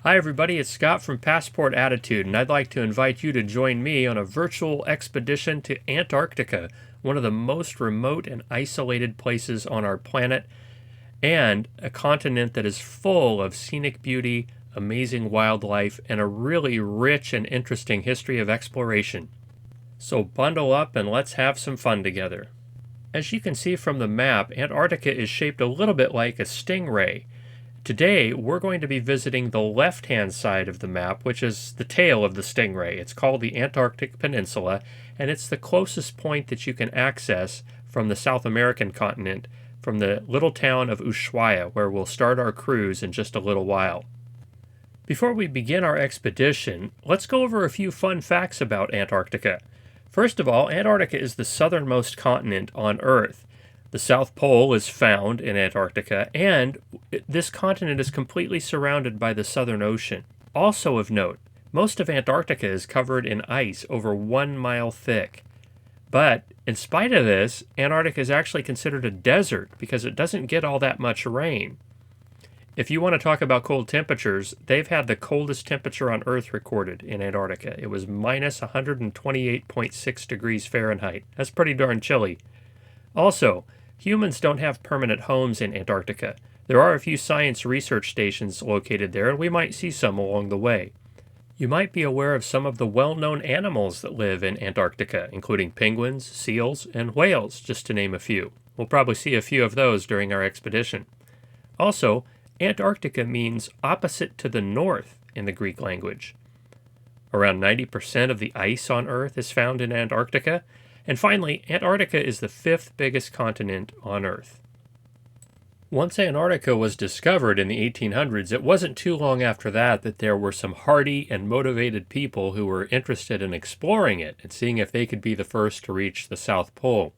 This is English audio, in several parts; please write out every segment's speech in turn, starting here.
Hi, everybody. It's Scott from Passport Attitude, and I'd like to invite you to join me on a virtual expedition to Antarctica, one of the most remote and isolated places on our planet, and a continent that is full of scenic beauty, amazing wildlife, and a really rich and interesting history of exploration. So bundle up and let's have some fun together. As you can see from the map, Antarctica is shaped a little bit like a stingray. Today, we're going to be visiting the left-hand side of the map, which is the tail of the stingray. It's called the Antarctic Peninsula, and it's the closest point that you can access from the South American continent, from the little town of Ushuaia, where we'll start our cruise in just a little while. Before we begin our expedition, let's go over a few fun facts about Antarctica. First of all, Antarctica is the southernmost continent on Earth. The South Pole is found in Antarctica, and this continent is completely surrounded by the Southern Ocean. Also of note, most of Antarctica is covered in ice over 1 mile thick. But in spite of this, Antarctica is actually considered a desert because it doesn't get all that much rain. If you want to talk about cold temperatures, they've had the coldest temperature on Earth recorded in Antarctica. It was minus 128.6 degrees Fahrenheit. That's pretty darn chilly. Also, humans don't have permanent homes in Antarctica. There are a few science research stations located there, and we might see some along the way. You might be aware of some of the well-known animals that live in Antarctica, including penguins, seals, and whales, just to name a few. We'll probably see a few of those during our expedition. Also, Antarctica means opposite to the north in the Greek language. Around 90% of the ice on Earth is found in Antarctica. And finally, Antarctica is the 5th biggest continent on Earth. Once Antarctica was discovered in the 1800s, it wasn't too long after that there were some hardy and motivated people who were interested in exploring it and seeing if they could be the first to reach the South Pole.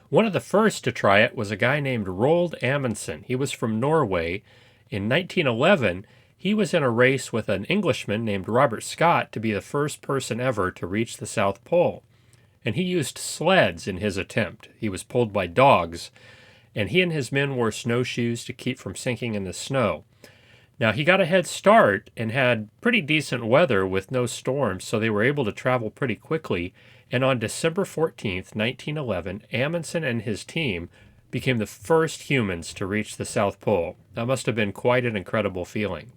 One of the first to try it was a guy named Roald Amundsen. He was from Norway. In 1911, he was in a race with an Englishman named Robert Scott to be the first person ever to reach the South Pole. And he used sleds in his attempt. He was pulled by dogs, and he and his men wore snowshoes to keep from sinking in the snow. Now, he got a head start and had pretty decent weather with no storms, so they were able to travel pretty quickly. And on December 14th, 1911, Amundsen and his team became the first humans to reach the South Pole. That must have been quite an incredible feeling.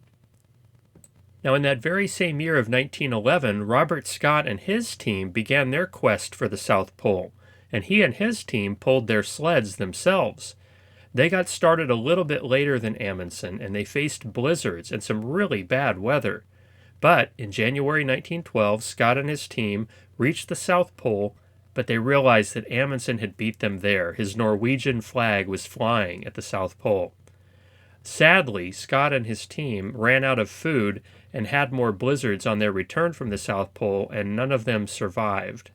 Now, in that very same year of 1911, Robert Scott and his team began their quest for the South Pole, and he and his team pulled their sleds themselves. They got started a little bit later than Amundsen, and they faced blizzards and some really bad weather. But in January 1912, Scott and his team reached the South Pole, but they realized that Amundsen had beat them there. His Norwegian flag was flying at the South Pole. Sadly, Scott and his team ran out of food and had more blizzards on their return from the South Pole, and none of them survived.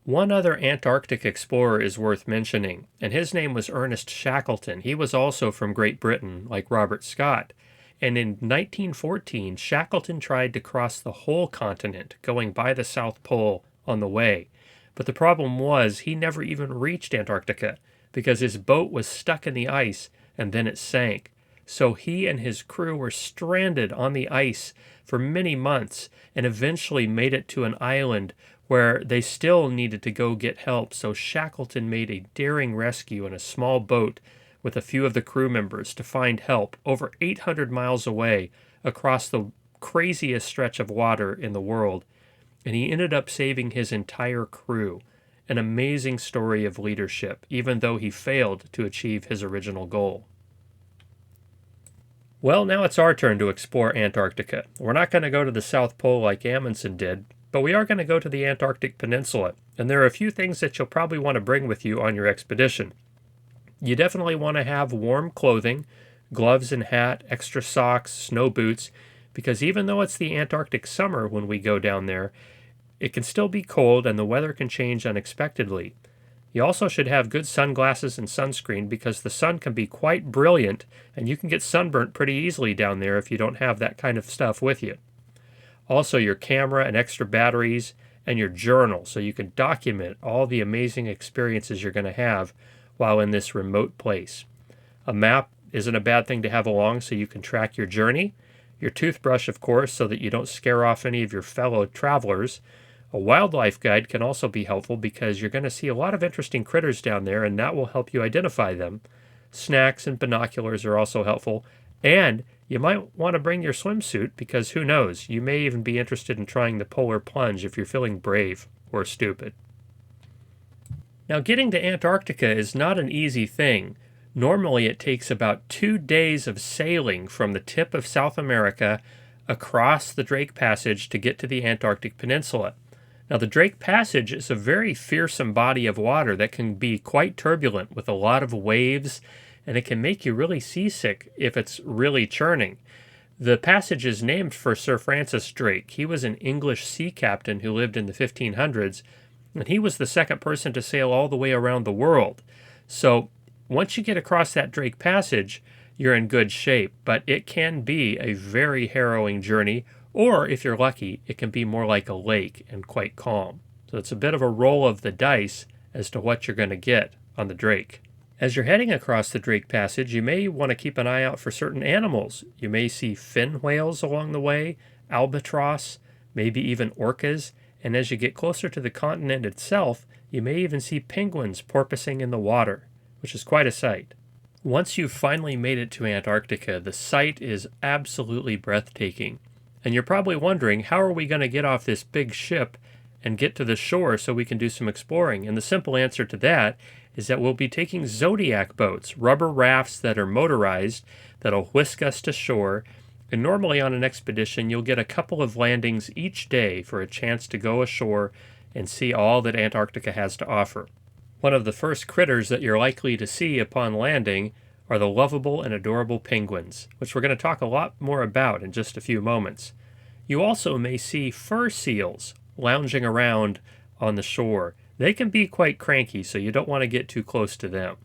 One other Antarctic explorer is worth mentioning, and his name was Ernest Shackleton. He was also from Great Britain, like Robert Scott. And in 1914, Shackleton tried to cross the whole continent, going by the South Pole on the way. But the problem was he never even reached Antarctica because his boat was stuck in the ice and then it sank. So he and his crew were stranded on the ice for many months and eventually made it to an island where they still needed to go get help. So Shackleton made a daring rescue in a small boat with a few of the crew members to find help over 800 miles away across the craziest stretch of water in the world. And he ended up saving his entire crew. An amazing story of leadership, even though he failed to achieve his original goal. Well, now it's our turn to explore Antarctica. We're not going to go to the South Pole like Amundsen did, but we are going to go to the Antarctic Peninsula, and there are a few things that you'll probably want to bring with you on your expedition. You definitely want to have warm clothing, gloves and hat, extra socks, snow boots, because even though it's the Antarctic summer when we go down there, it can still be cold and the weather can change unexpectedly. You also should have good sunglasses and sunscreen because the sun can be quite brilliant and you can get sunburnt pretty easily down there if you don't have that kind of stuff with you. Also, your camera and extra batteries and your journal so you can document all the amazing experiences you're going to have while in this remote place. A map isn't a bad thing to have along so you can track your journey. your toothbrush, of course, so that you don't scare off any of your fellow travelers. A wildlife guide can also be helpful because you're going to see a lot of interesting critters down there, and that will help you identify them. Snacks and binoculars are also helpful, and you might want to bring your swimsuit because who knows, you may even be interested in trying the polar plunge if you're feeling brave or stupid. Now, getting to Antarctica is not an easy thing. Normally, it takes about 2 days of sailing from the tip of South America across the Drake Passage to get to the Antarctic Peninsula. Now, the Drake Passage is a very fearsome body of water that can be quite turbulent with a lot of waves, and it can make you really seasick if it's really churning. The passage is named for Sir Francis Drake. He was an English sea captain who lived in the 1500s, and he was the second person to sail all the way around the world. So once you get across that Drake Passage, you're in good shape, but it can be a very harrowing journey, or if you're lucky, it can be more like a lake and quite calm. So it's a bit of a roll of the dice as to what you're going to get on the Drake. As you're heading across the Drake Passage, you may want to keep an eye out for certain animals. You may see fin whales along the way, albatross, maybe even orcas, and as you get closer to the continent itself, you may even see penguins porpoising in the water, which is quite a sight. Once you've finally made it to Antarctica, the sight is absolutely breathtaking. And you're probably wondering, how are we going to get off this big ship and get to the shore so we can do some exploring? And the simple answer to that is that we'll be taking Zodiac boats, rubber rafts that are motorized that'll whisk us to shore. And normally on an expedition, you'll get a couple of landings each day for a chance to go ashore and see all that Antarctica has to offer. One of the first critters that you're likely to see upon landing are the lovable and adorable penguins, which we're going to talk a lot more about in just a few moments. You also may see fur seals lounging around on the shore. They can be quite cranky, so you don't want to get too close to them.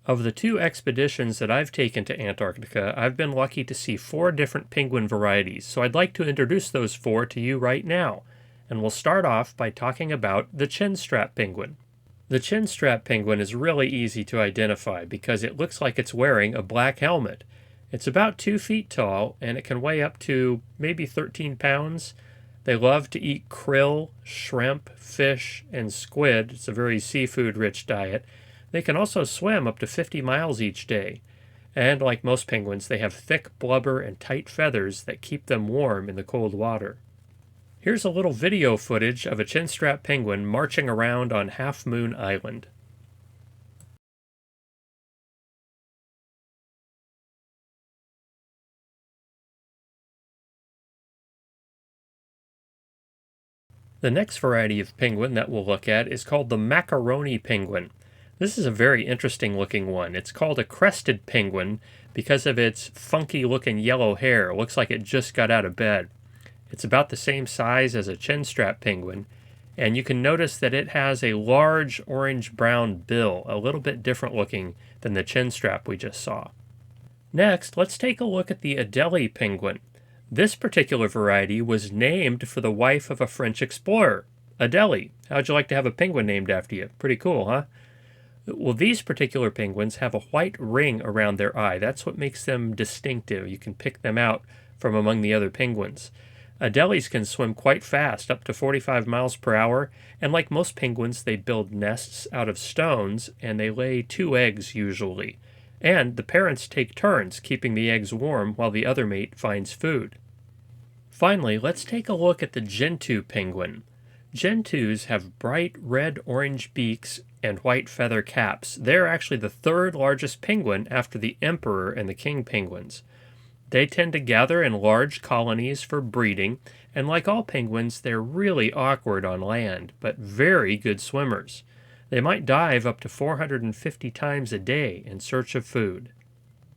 Of the 2 expeditions that I've taken to Antarctica, I've been lucky to see 4 different penguin varieties, so I'd like to introduce those 4 to you right now. And we'll start off by talking about the chinstrap penguin. The chinstrap penguin is really easy to identify because it looks like it's wearing a black helmet. It's about 2 feet tall, and it can weigh up to maybe 13 pounds. They love to eat krill, shrimp, fish, and squid. It's a very seafood-rich diet. They can also swim up to 50 miles each day. And like most penguins, they have thick blubber and tight feathers that keep them warm in the cold water. Here's a little video footage of a chinstrap penguin marching around on Half Moon Island. The next variety of penguin that we'll look at is called the macaroni penguin. This is a very interesting looking one. It's called a crested penguin because of its funky looking yellow hair. It looks like it just got out of bed. It's about the same size as a chinstrap penguin, and you can notice that it has a large orange-brown bill, a little bit different looking than the chinstrap we just saw. Next, let's take a look at the Adelie penguin. This particular variety was named for the wife of a French explorer, Adelie. How'd you like to have a penguin named after you? Pretty cool, huh? Well, these particular penguins have a white ring around their eye. That's what makes them distinctive. You can pick them out from among the other penguins. Adelies can swim quite fast, up to 45 miles per hour, and like most penguins, they build nests out of stones, and they lay 2 eggs usually. And the parents take turns keeping the eggs warm while the other mate finds food. Finally, let's take a look at the Gentoo penguin. Gentoos have bright red-orange beaks and white feather caps. They're actually the 3rd largest penguin after the emperor and the king penguins. They tend to gather in large colonies for breeding, and like all penguins, they're really awkward on land, but very good swimmers. They might dive up to 450 times a day in search of food.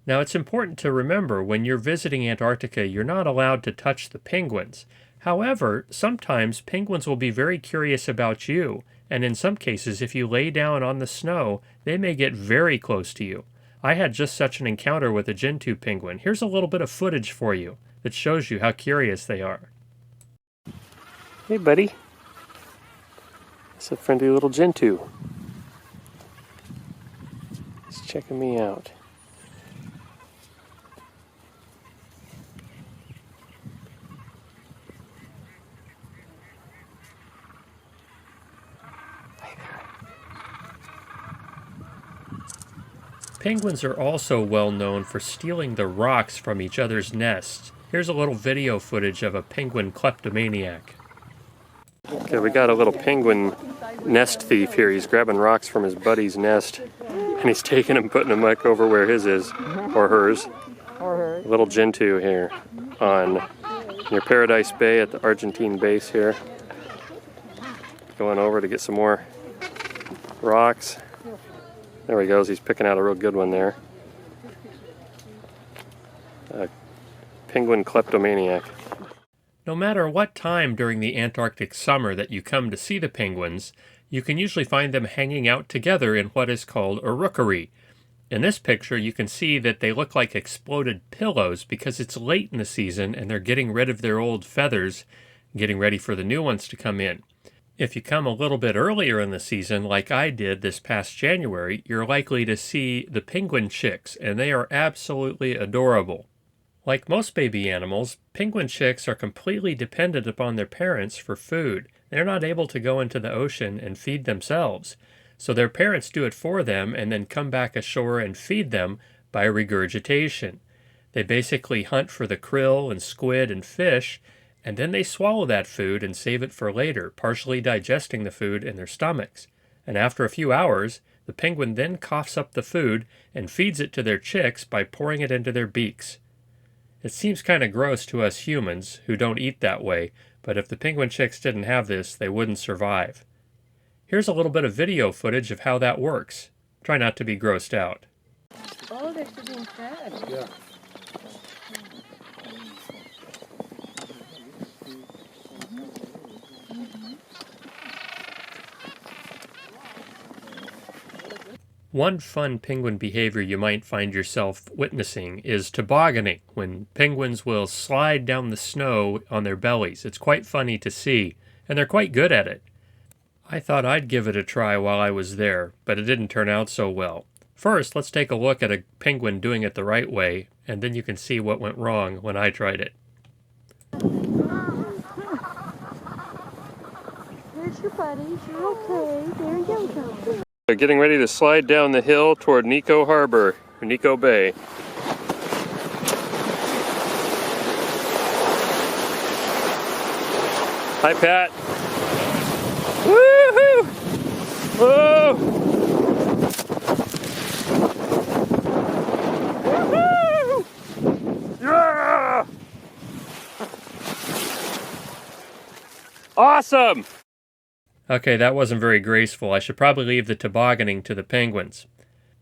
Now, it's important to remember when you're visiting Antarctica, you're not allowed to touch the penguins. However, sometimes penguins will be very curious about you, and in some cases, if you lay down on the snow, they may get very close to you. I had just such an encounter with a Gentoo penguin. Here's a little bit of footage for you that shows you how curious they are. Hey, buddy. It's a friendly little Gentoo. He's checking me out. Penguins are also well known for stealing the rocks from each other's nests. Here's a little video footage of a penguin kleptomaniac. Okay, we got a little penguin nest thief here. He's grabbing rocks from his buddy's nest, and he's taking them, putting them back over where his is, or hers. A little Gentoo here on near Paradise Bay at the Argentine base here. Going over to get some more rocks. There he goes, he's picking out a real good one there. Penguin kleptomaniac. No matter what time during the Antarctic summer that you come to see the penguins, you can usually find them hanging out together in what is called a rookery. In this picture, you can see that they look like exploded pillows because it's late in the season and they're getting rid of their old feathers, getting ready for the new ones to come in. If you come a little bit earlier in the season, like I did this past January, you're likely to see the penguin chicks, and they are absolutely adorable. Like most baby animals, penguin chicks are completely dependent upon their parents for food. They're not able to go into the ocean and feed themselves, so their parents do it for them and then come back ashore and feed them by regurgitation. They basically hunt for the krill and squid and fish, and then they swallow that food and save it for later, partially digesting the food in their stomachs. And after a few hours, the penguin then coughs up the food and feeds it to their chicks by pouring it into their beaks. It seems kind of gross to us humans who don't eat that way, but if the penguin chicks didn't have this, they wouldn't survive. Here's a little bit of video footage of how that works. Try not to be grossed out. Oh, they're still being fed. Yeah. One fun penguin behavior you might find yourself witnessing is tobogganing, when penguins will slide down the snow on their bellies. It's quite funny to see, and they're quite good at it. I thought I'd give it a try while I was there, but it didn't turn out so well. First, let's take a look at a penguin doing it the right way, and then you can see what went wrong when I tried it. There's your buddies. You're okay. There you go. They're getting ready to slide down the hill toward Nico Harbor, or Nico Bay. Hi, Pat. Woohoo! Whoa! Woohoo! Yeah! Awesome! Okay, that wasn't very graceful. I should probably leave the tobogganing to the penguins.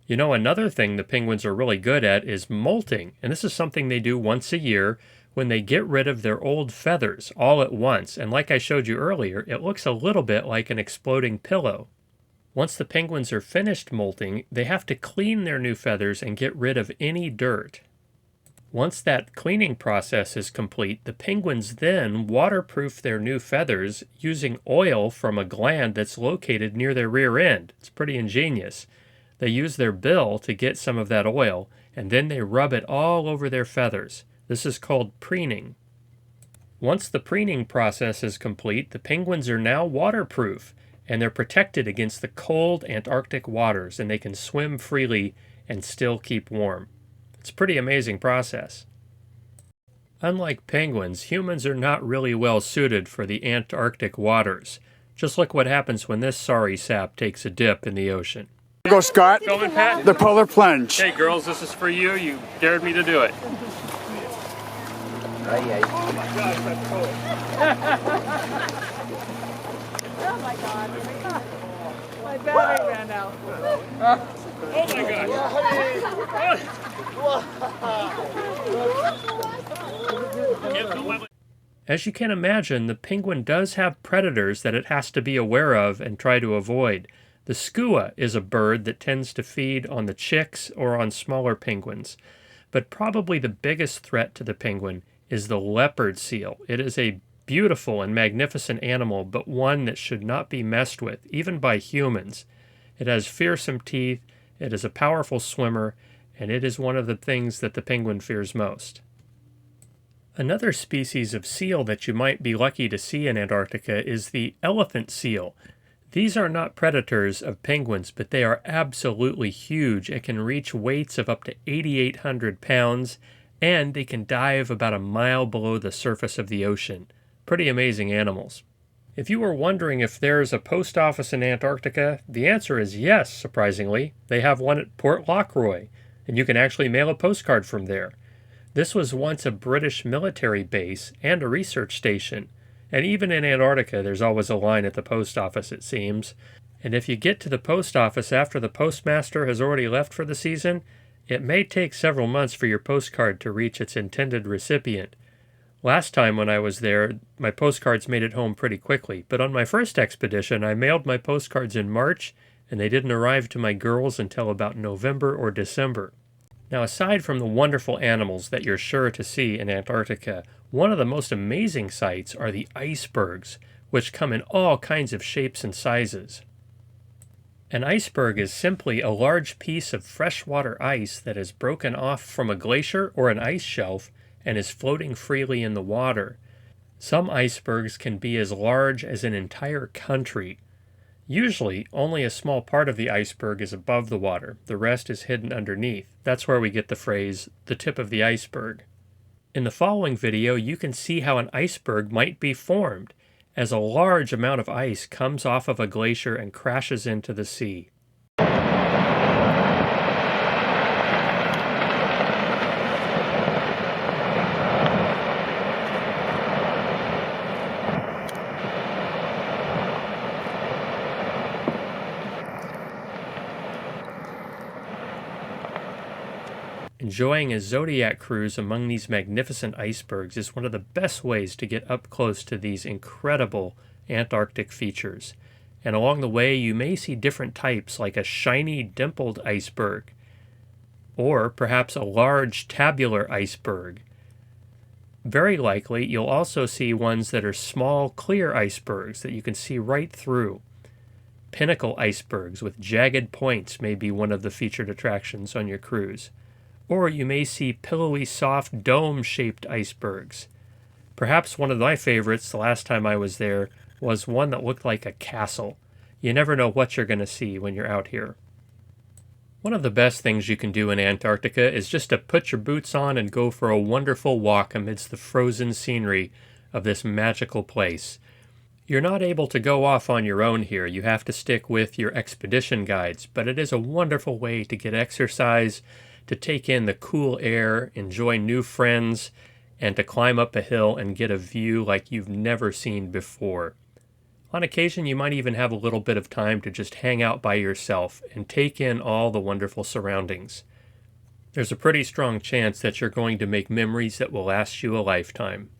You know, another thing the penguins are really good at is molting, and this is something they do once a year when they get rid of their old feathers all at once, and like I showed you earlier, it looks a little bit like an exploding pillow. Once the penguins are finished molting, they have to clean their new feathers and get rid of any dirt. Once that cleaning process is complete, the penguins then waterproof their new feathers using oil from a gland that's located near their rear end. It's pretty ingenious. They use their bill to get some of that oil, and then they rub it all over their feathers. This is called preening. Once the preening process is complete, the penguins are now waterproof, and they're protected against the cold Antarctic waters, and they can swim freely and still keep warm. It's a pretty amazing process. Unlike penguins, humans are not really well suited for the Antarctic waters. Just look what happens when this sorry sap takes a dip in the ocean. Here go, Scott. Going, Pat? The polar plunge. Hey girls, this is for you. You dared me to do it. Oh my God. My battery ran out. Oh my gosh. As you can imagine, the penguin does have predators that it has to be aware of and try to avoid. The skua is a bird that tends to feed on the chicks or on smaller penguins. But probably the biggest threat to the penguin is the leopard seal. It is a beautiful and magnificent animal, but one that should not be messed with, even by humans. It has fearsome teeth, it is a powerful swimmer, and it is one of the things that the penguin fears most. Another species of seal that you might be lucky to see in Antarctica is the elephant seal. These are not predators of penguins, but they are absolutely huge and can reach weights of up to 8,800 pounds, and they can dive about a mile below the surface of the ocean. Pretty amazing animals. If you were wondering if there's a post office in Antarctica, the answer is yes, surprisingly. They have one at Port Lockroy, and you can actually mail a postcard from there. This was once a British military base and a research station. And even in Antarctica, there's always a line at the post office, it seems. And if you get to the post office after the postmaster has already left for the season, it may take several months for your postcard to reach its intended recipient. Last time when I was there, my postcards made it home pretty quickly, but on my first expedition, I mailed my postcards in March, and they didn't arrive to my girls until about November or December. Now, aside from the wonderful animals that you're sure to see in Antarctica, one of the most amazing sights are the icebergs, which come in all kinds of shapes and sizes. An iceberg is simply a large piece of freshwater ice that is broken off from a glacier or an ice shelf and is floating freely in the water. Some icebergs can be as large as an entire country. Usually, only a small part of the iceberg is above the water. The rest is hidden underneath. That's where we get the phrase, the tip of the iceberg. In the following video, you can see how an iceberg might be formed as a large amount of ice comes off of a glacier and crashes into the sea. Enjoying a zodiac cruise among these magnificent icebergs is one of the best ways to get up close to these incredible Antarctic features. And along the way, you may see different types like a shiny dimpled iceberg, or perhaps a large tabular iceberg. Very likely, you'll also see ones that are small, clear icebergs that you can see right through. Pinnacle icebergs with jagged points may be one of the featured attractions on your cruise. Or you may see pillowy, soft, dome-shaped icebergs. Perhaps one of my favorites the last time I was there was one that looked like a castle. You never know what you're going to see when you're out here. One of the best things you can do in Antarctica is just to put your boots on and go for a wonderful walk amidst the frozen scenery of this magical place. You're not able to go off on your own here. You have to stick with your expedition guides, but it is a wonderful way to get exercise, to take in the cool air, enjoy new friends, and to climb up a hill and get a view like you've never seen before. On occasion, you might even have a little bit of time to just hang out by yourself and take in all the wonderful surroundings. There's a pretty strong chance that you're going to make memories that will last you a lifetime.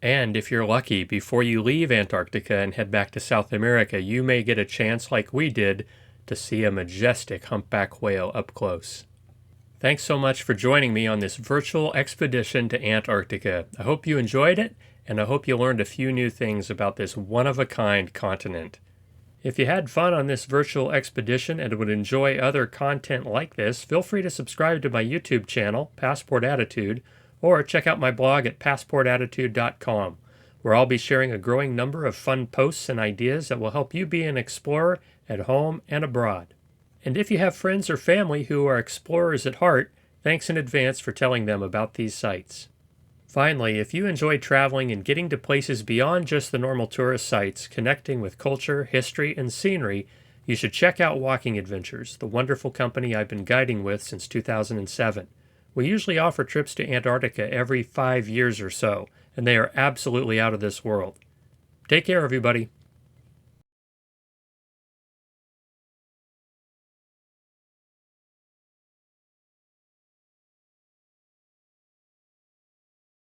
And if you're lucky, before you leave Antarctica and head back to South America, you may get a chance like we did to see a majestic humpback whale up close. Thanks so much for joining me on this virtual expedition to Antarctica. I hope you enjoyed it, and I hope you learned a few new things about this one-of-a-kind continent. If you had fun on this virtual expedition and would enjoy other content like this, feel free to subscribe to my YouTube channel, Passport Attitude, or check out my blog at passportattitude.com, where I'll be sharing a growing number of fun posts and ideas that will help you be an explorer at home and abroad. And if you have friends or family who are explorers at heart, thanks in advance for telling them about these sites. Finally, if you enjoy traveling and getting to places beyond just the normal tourist sites, connecting with culture, history, and scenery, you should check out Walking Adventures, the wonderful company I've been guiding with since 2007. We usually offer trips to Antarctica every 5 years or so, and they are absolutely out of this world. Take care, everybody.